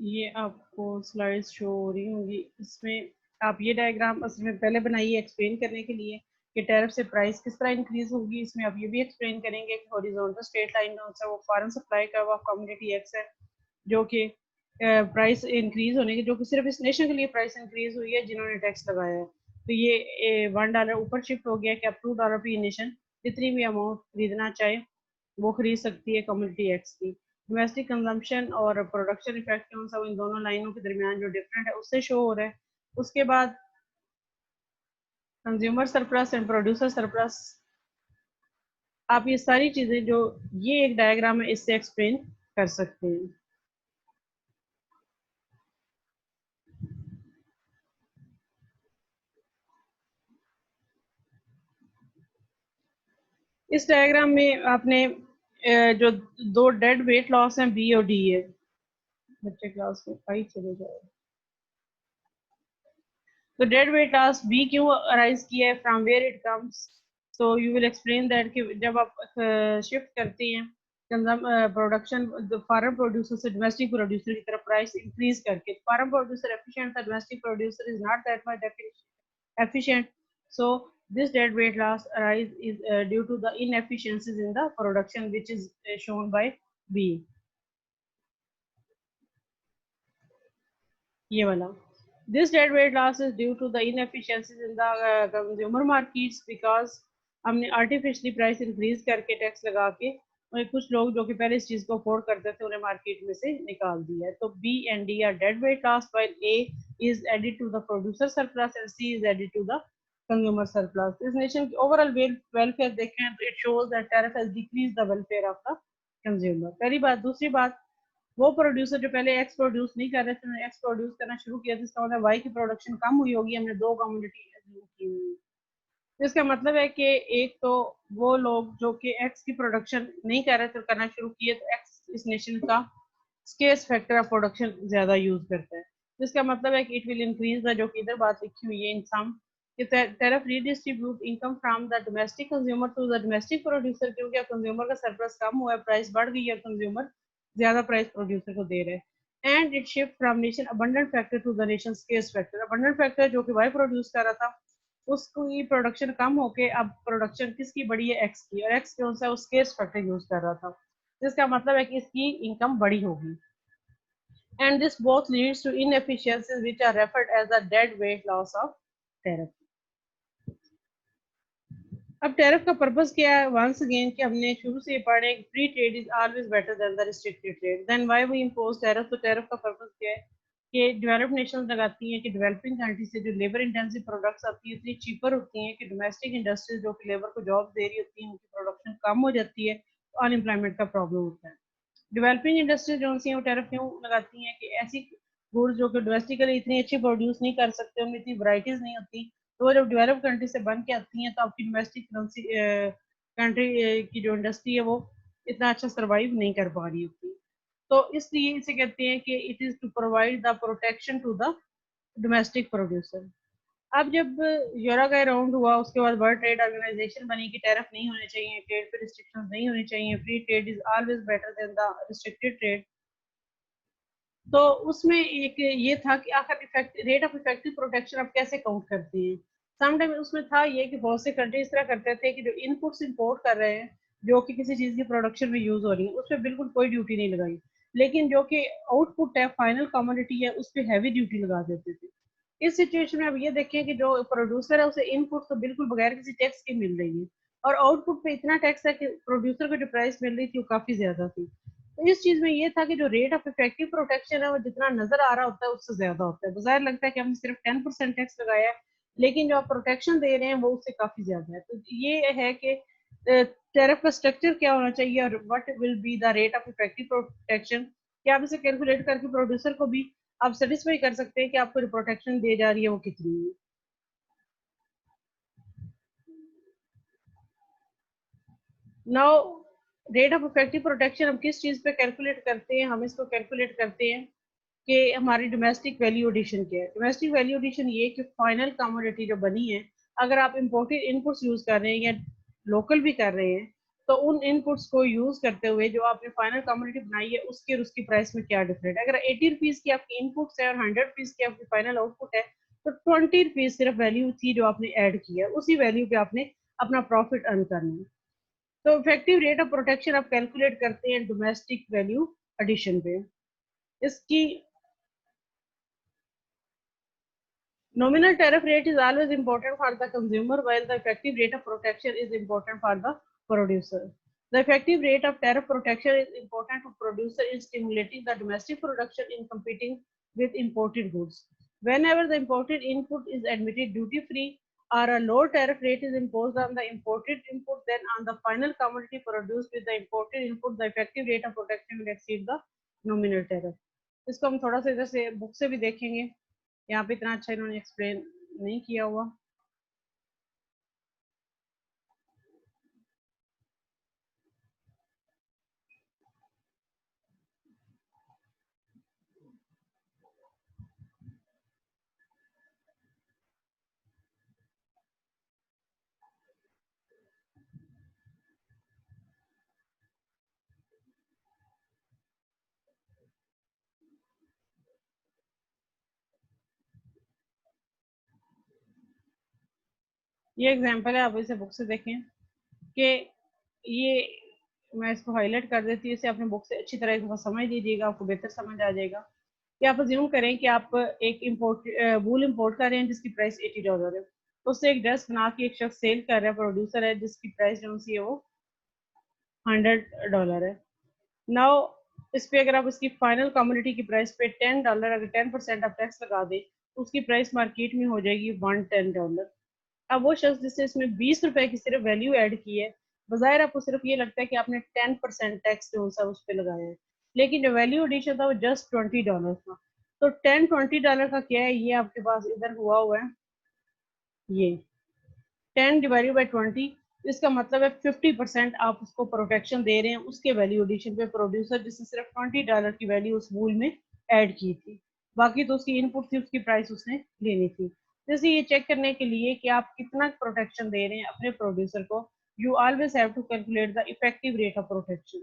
ये आपको slides show हो रही होंगी। इसमें आप ये डायग्राम असल में पहले बनाइए एक्सप्लेन करने के लिए कि टैरिफ से प्राइस किस तरह इंक्रीज होगी। इसमें आप ये भी एक्सप्लेन करेंगे कि हॉरिजॉन्टल स्ट्रेट लाइन है वो फॉरेन सप्लाई का वो कम्युनिटी एक्स है जो कि प्राइस इंक्रीज होने की, जो कि सिर्फ इस नेशन के लिए प्राइस इंक्रीज हुई है जिन्होंने टैक्स लगाया है। तो ये $1 ऊपर शिफ्ट हो गया कि अब $2 पे नेशन जितनी भी अमाउंट खरीदना चाहे वो खरीद सकती है कम्युनिटी एक्स की। डोमेस्टिक कंजम्पशन और प्रोडक्शन इफेक्ट कौन सा इन दोनों लाइनों के दरमियान जो डिफरेंट है उससे शो हो रहा है। उसके बाद consumer surplus and producer surplus, आप ये सारी चीजें जो ये एक डायग्राम है इससे एक्सप्लेन कर सकते हैं। इस डायग्राम में आपने जो दो डेड वेट लॉस हैं बी और डी है। बच्चे क्लास में आई चले जाए। तो डेड वेट लॉस बी क्यों अराइज किया है, from where it comes. So you will explain that कि जब आप शिफ्ट करते हैं प्रोडक्शन फॉरेन प्रोड्यूसर से डोमेस्टिक प्रोड्यूसर की तरफ प्राइस इंक्रीज करके, फॉरेन प्रोड्यूसर एफिशिएंट था, domestic producer is not that much efficient. So this dead weight loss arise is due to the inefficiencies in the production, which is shown by B. ये वाला, this dead weight loss is due to the inefficiencies in the consumer markets because हमने artificially price increase करके tax लगा के और कुछ लोग जो कि पहले इस चीज को अफोर्ड करते थे उन्हें मार्केट में से निकाल दिया है। तो B and D are dead weight loss while A is added to the producer surplus and C is added to the consumer surplus. This nation की overall welfare देखें तो it shows that tariff has decreased the welfare of the consumer. पहली बात। दूसरी बात, वो producer जो पहले एक्स प्रोड्यूस नहीं कर रहे थे उन्होंने एक्स प्रोड्यूस करना शुरू किया था, इसका मतलब वाई की प्रोडक्शन कम हुई होगी, हमने दो कम्युनिटी की हुई। तो इसका मतलब है कि एक तो वो लोग जो कि एक्स की प्रोडक्शन नहीं कर रहे थे करना शुरू किए, तो एक्स इस नेशन का स्केस फैक्टर ऑफ प्रोडक्शन ज्यादा यूज करता है। तो इसका मतलब है कि इट विल इंक्रीज द, जो कि इधर बात लिखी हुई है इन सम, tariff redistribute income from the domestic consumer to the domestic producer, क्योंकि कंज्यूमर का सरप्लस कम हुआ है, प्राइस बढ़ गई है, कंज्यूमर ज्यादा प्राइस प्रोड्यूसर को दे रहे हैं। And it shift from nation abundant factor to the nation scarce factor. Abundant factor जो कि वाई प्रोड्यूस कर रहा था उसकी प्रोडक्शन कम होके अब प्रोडक्शन किसकी बढ़ी है, एक्स की, और एक्स कौन सा है, स्केर्स फैक्टर यूज कर रहा था, जिसका मतलब है कि इसकी इनकम बड़ी होगी। And this both leads to inefficiencies which are referred as the dead weight loss of tariff. अब टैरिफ का पर्पस क्या है, वंस अगेन कि हमने शुरू से पढ़े free trade is always better than the restricted trade. Then why we impose tariff. तो टैरिफ का पर्पस क्या है कि डेवलप्ड नेशंस लगाती हैं कि डेवलपिंग कंट्री से जो लेबर इंटेंसिव प्रोडक्ट्स आती हैं इतनी चीपर होती हैं कि डोमेस्टिक इंडस्ट्रीज जो कि लेबर को जॉब दे रही होती हैं उनकी प्रोडक्शन कम हो जाती है, तो अनएम्प्लॉयमेंट का प्रॉब्लम होता है। डेवलपिंग इंडस्ट्रीज जो सी वो टैरिफ क्यों लगाती हैं कि ऐसी गुड्स जो कि डोमेस्टिकली इतनी अच्छी प्रोड्यूस नहीं कर सकते, उनमें इतनी वराइटीज नहीं होती, तो वो जब डेवलप कंट्री से बन के आती हैं तो आपकी डोमेस्टिक कंट्री की जो इंडस्ट्री है वो इतना अच्छा सर्वाइव नहीं कर पा रही होती। तो इसलिए इसे कहते हैं कि it is to provide the protection to the domestic producer. अब जब यूरो का राउंड हुआ उसके बाद वर्ल्ड ट्रेड ऑर्गेनाइजेशन बनी कि टैरिफ नहीं होने चाहिए, ट्रेड पे रिस्ट्रिक्शंस नहीं होनी चाहिए, free trade is always better than the restricted trade. तो उसमें एक ये था कि आखिर रेट ऑफ इफेक्टिव प्रोटेक्शन आप कैसे काउंट करते हैं। समटाइम उसमें था ये कि बहुत से कंट्री इस तरह करते थे कि जो इनपुट्स इंपोर्ट कर रहे हैं जो कि किसी चीज की प्रोडक्शन में यूज हो रही है उस पर बिल्कुल कोई ड्यूटी नहीं लगाई, लेकिन जो कि आउटपुट है फाइनल कमोडिटी है उस पर हैवी ड्यूटी लगा देते थे। इस सिचुएशन में अब ये देखें कि जो प्रोड्यूसर है उसे इनपुट तो बिल्कुल बगैर किसी टैक्स के मिल रही है और आउटपुट पे इतना टैक्स है कि प्रोड्यूसर को जो प्राइस मिल रही थी वो काफी ज्यादा थी। तो इस चीज में ये था कि जो रेट ऑफ इफेक्टिव प्रोटेक्शन है वो जितना नजर आ रहा होता है उससे ज्यादा होता है। बाजार लगता है कि हमने सिर्फ 10% टैक्स लगाया है, लेकिन जो आप प्रोटेक्शन दे रहे हैं वो उससे काफी ज्यादा है। तो ये है कि टैरिफ का स्ट्रक्चर क्या होना चाहिए और what will be the rate of effective protection, क्या आप इसे कैलकुलेट करके प्रोड्यूसर को भी आप सेटिस्फाई कर सकते हैं कि आपको जो प्रोटेक्शन दी जा रही है वो कितनी है। Now rate of effective protection हम किस चीज पे कैलकुलेट करते हैं, हम इसको कैलकुलेट करते हैं कि हमारी डोमेस्टिक वैल्यू एडिशन क्या है। डोमेस्टिक वैल्यू एडिशन ये कि फाइनल कमोडिटी जो बनी है, अगर आप इम्पोर्टेड इनपुट्स यूज कर रहे हैं या लोकल भी कर रहे हैं, तो उन इनपुट्स को यूज करते हुए जो आपने फाइनल कमोडिटी बनाई है उसकी और उसकी प्राइस में क्या डिफरेंट है। अगर 80 रुपीज की आपकी इनपुट्स है और 100 रुपीज की आपकी फाइनल आउटपुट है, तो 20 रुपीज सिर्फ वैल्यू थी जो आपने ऐड की है, उसी वैल्यू पे आपने अपना प्रॉफिट अर्न करना है। तो इफेक्टिव रेट ऑफ प्रोटेक्शन आप कैलकुलेट करते हैं डोमेस्टिक वैल्यू एडिशन पे। इसकी nominal tariff rate is always important for the consumer, while the effective rate of protection is important for the producer. The effective rate of tariff protection is important to producer in stimulating the domestic production in competing with imported goods. Whenever the imported input is admitted duty-free or a low tariff rate is imposed on the imported input, then on the final commodity produced with the imported input, the effective rate of protection will exceed the nominal tariff. इसको हम थोड़ा सा इधर से book से भी देखेंगे, यहाँ पे इतना अच्छा इन्होंने एक्सप्लेन नहीं किया हुआ। ये एग्जांपल है, आप इसे बुक से देखें कि ये मैं इसको हाईलाइट कर देती हूँ, इसे अपने बुक से अच्छी तरह एक दफा समझ लीजिएगा, आपको बेहतर समझ आ जाएगा। कि आप अज्यूम करें कि आप एक इम्पोर्ट वूल इम्पोर्ट कर रहे हैं जिसकी प्राइस $80 है, तो उससे एक ड्रेस बना के एक शख्स सेल कर रहा है, प्रोड्यूसर है, जिसकी प्राइस जो सी है वो $100 है। नाउ इस पे अगर आप उसकी फाइनल कम्युनिटी की प्राइस पे $10 अगर 10% आप टैक्स लगा दें तो उसकी प्राइस मार्केट में हो जाएगी $110। अब वो शख्स जिससे इसमें 20 रुपए की सिर्फ वैल्यू ऐड की है, बजाय आपको सिर्फ ये लगता है कि आपने 10% टैक्स जो सा उस पर लगाया है, लेकिन जो वैल्यू एडिशन था वो जस्ट $20 था। तो $10 का क्या है, ये आपके पास इधर हुआ है, ये 10 डिवाइडेड बाई 20, इसका मतलब है 50% आप उसको प्रोटेक्शन दे रहे हैं उसके वैल्यू एडिशन पे, प्रोड्यूसर जिसने सिर्फ $20 की वैल्यू उस वूल में ऐड की थी, बाकी तो उसकी इनपुट थी, उसकी प्राइस उसने लेनी थी। जैसे ये चेक करने के लिए कि आप कितना प्रोटेक्शन दे रहे हैं अपने प्रोड्यूसर को, you always have to calculate the effective rate of protection.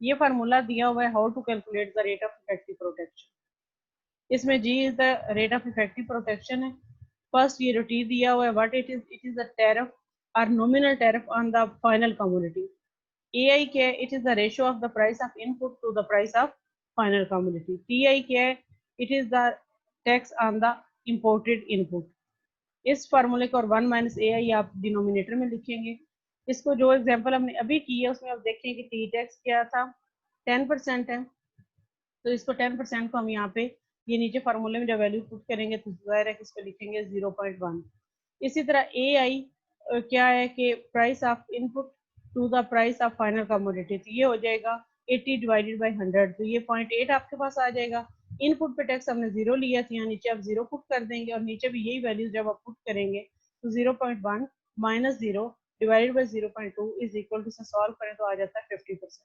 ये फार्मूला दिया हुआ है, how to calculate the rate of effective protection. इसमें G is the rate of effective protection है। फर्स्ट ये रूटीन दिया हुआ है, what it is the tariff और nominal tariff on the final commodity. AI क्या है, it is the ratio of the price of input to the price of final commodity. TI क्या है, it is the tax on the imported input. इस फार्मूले को और 1 minus ए आई आप denominator में लिखेंगे। इसको जो एग्जांपल हमने अभी की है उसमें आप देखें कि टी टैक्स क्या था, 10% है, तो इसको 10% को हम यहाँ पे ये नीचे फार्मूले में जब वैल्यू पुट करेंगे तो जाहिर है कि इसको लिखेंगे 0.1। इसी तरह ए आई क्या है कि price of input to the price of final commodity, तो ये हो जाएगा 80 डिवाइडेड बाई 100, तो ये 0.8 आपके पास आ जाएगा। इनपुट पे टैक्स हमने जीरो लिया था, यहाँ नीचे आप जीरो पुट कर देंगे और नीचे भी यही वैल्यू जब आप पुट करेंगे तो 0.1 minus zero divided by 0.2 is equal to, से सॉल्व करें तो आ जाता है 50%।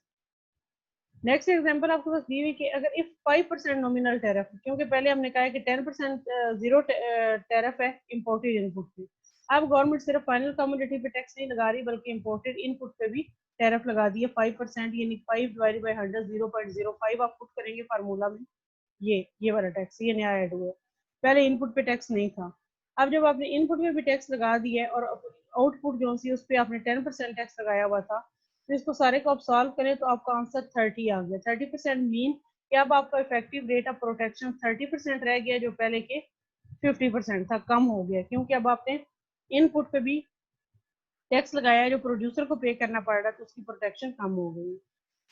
नेक्स्ट एग्जांपल आपके पास दी हुई कि अगर इफ 5% नॉमिनल टैरिफ, क्योंकि पहले हमने कहा है कि 10% जीरो टैरिफ है इम्पोर्टेड इनपुट पे, अब गवर्नमेंट सिर्फ फाइनल कमोडिटी पे टैक्स नहीं लगा रही बल्कि इम्पोर्टेड इनपुट पे भी टैरिफ लगा दी है 5%, यानी 5 डिवाइडेड बाई 100 0.05 आप पुट करेंगे फार्मूला में, ये वाला टैक्स ये नया ऐड हुआ है, पहले इनपुट पे टैक्स नहीं था। अब जब आपने इनपुट में भी टैक्स लगा दिया है और आउटपुट जो सी उस पर आपने 10% टैक्स लगाया हुआ था, तो इसको सारे को आप सॉल्व करें तो आपका आंसर 30 आ गया। 30% मीन कि अब आपका इफेक्टिव रेट ऑफ प्रोटेक्शन 30% रह गया, जो पहले के 50% था, कम हो गया, क्योंकि अब आपने इनपुट पे भी टैक्स लगाया है जो प्रोड्यूसर को पे करना पड़ रहा है, तो उसकी प्रोटेक्शन कम हो गई।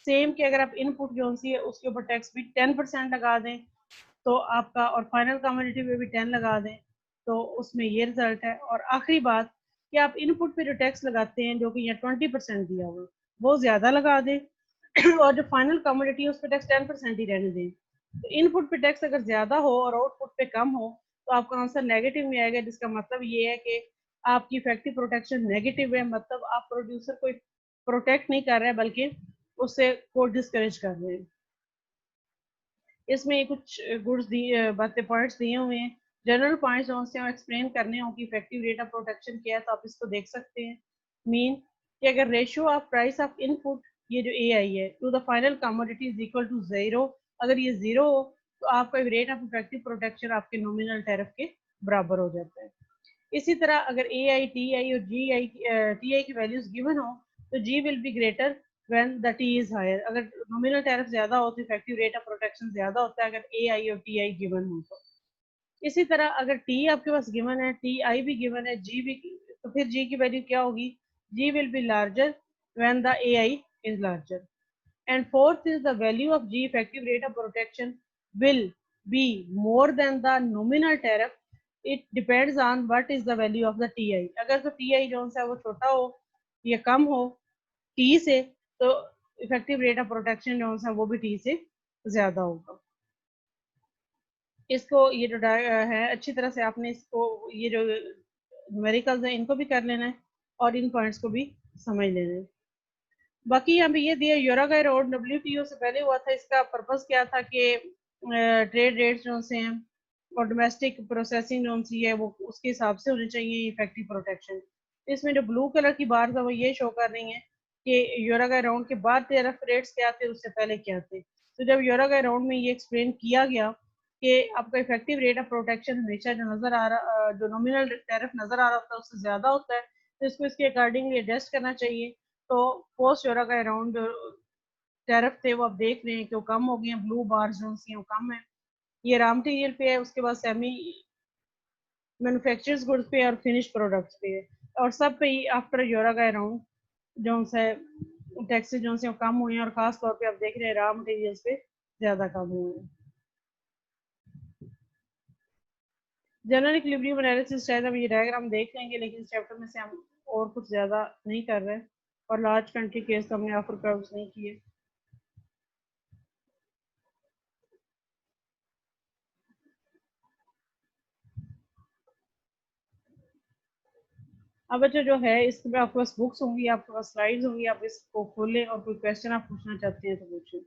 सेम कि अगर आप इनपुट जो सी है उसके ऊपर टैक्स भी 10% लगा दें तो आपका, और फाइनल कमोडिटी पे भी 10 लगा दें तो उसमें ये रिजल्ट है। और आखिरी बात कि आप इनपुट पे जो टैक्स लगाते हैं जो कि यहाँ 20% दिया हुआ वो ज्यादा लगा दें और जो फाइनल कमोडिटी है उस पर टैक्स 10% ही रहने दें। तो इनपुट पे टैक्स अगर ज्यादा हो और आउटपुट पे कम हो तो आपका आंसर नेगेटिव में आएगा, जिसका मतलब ये है कि आपकी इफेक्टिव प्रोटेक्शन नेगेटिव है, मतलब आप प्रोड्यूसर को प्रोटेक्ट नहीं कर रहे हैं बल्कि उससे को डिस्करेज कर रहे हैं। इसमें कुछ गुड्स दी बातें पॉइंट्स दिए हुए हैं, जनरल पॉइंट्स जो से एक्सप्लेन करने हो कि इफेक्टिव रेट ऑफ प्रोटेक्शन क्या है, तो आप इसको देख सकते हैं। मीन कि अगर ratio of price of input, ये जो ए आई है, to the final commodity is equal to 0, अगर ये 0 हो तो आपका रेट ऑफ इफेक्टिव प्रोटेक्शन आपके नॉमिनल टैरिफ के बराबर हो जाता है। इसी तरह अगर ए आई, टी आई और टी आई की वैल्यूज गिवन हो तो G will be greater when the T is higher. अगर नॉमिनल टैरिफ ज्यादा हो तो इफेक्टिव रेट ऑफ प्रोटेक्शन ज्यादा होता है अगर ए आई और टी आई गिवन हो तो। इसी तरह अगर टी आपके पास गिवन है, टी आई भी गिवन है, जी भी, तो फिर जी की वैल्यू क्या होगी? G will be larger when the A I is larger. And fourth is the value of G effective rate of protection will be more than the nominal tariff. It depends on what is the value of the TI. अगर तो TI जो है वो छोटा हो या कम हो T से, तो इफेक्टिव रेट ऑफ प्रोटेक्शन जो है वो भी T से ज्यादा होगा। इसको ये जो है अच्छी तरह से आपने इसको, ये जो न्यूमेरिकल्स हैं इनको भी कर लेना है और इन पॉइंट्स को भी समझ लेना है। बाकी यहाँ पे ये दिया यूरोगाई रोड डब्ल्यूटीओ से पहले हुआ था, इसका पर्पस क्या था कि ट्रेड रेट्स जो से हैं और डोमेस्टिक प्रोसेसिंग जो सी है वो उसके हिसाब से होनी चाहिए इफेक्टिव प्रोटेक्शन। इसमें जो ब्लू कलर की बार है वो ये शो कर रही है कि यूरोगाई राउंड के बाद टैरिफ रेट्स क्या थे, उससे पहले क्या थे। तो जब यूरोगाई राउंड में ये एक्सप्लेन किया गया कि आपका इफेक्टिव रेट ऑफ प्रोटेक्शन हमेशा जो नजर आ रहा, जो नॉमिनल टैरिफ नजर आ रहा होता है उससे ज्यादा होता है, तो इसको इसके अकॉर्डिंगली एडजस्ट करना चाहिए। तो पोस्ट यूरो का अराउंड टैरिफ थे वो आप देख रहे हैं कि वो कम हो गए हैं, ब्लू बार जो वो कम है। ये रॉ मटेरियल पे है, उसके बाद सेमी मैन्युफैक्चर्स गुड्स पे और फिनिश प्रोडक्ट्स पे है, और सब पे ही आफ्टर यूरो का अराउंड जो है टैक्सेस जो से कम हुए हैं, और खास तौर पे आप देख रहे हैं रॉ मटेरियल्स पे ज्यादा कम हुए हैं। जनरल इक्विलिब्रियम एनालिसिस शायद हम ये डायग्राम देख लेंगे, लेकिन इस चैप्टर में से हम और कुछ ज्यादा नहीं कर रहे, और लार्ज कंट्री केस तो हमने ऑफर कर्व्स नहीं किए। अब बच्चों जो है इसमें आपके पास बुक्स होंगी, आपके पास स्लाइड्स होंगी, आप इसको खोलें और कोई क्वेश्चन आप पूछना चाहते हैं तो पूछें।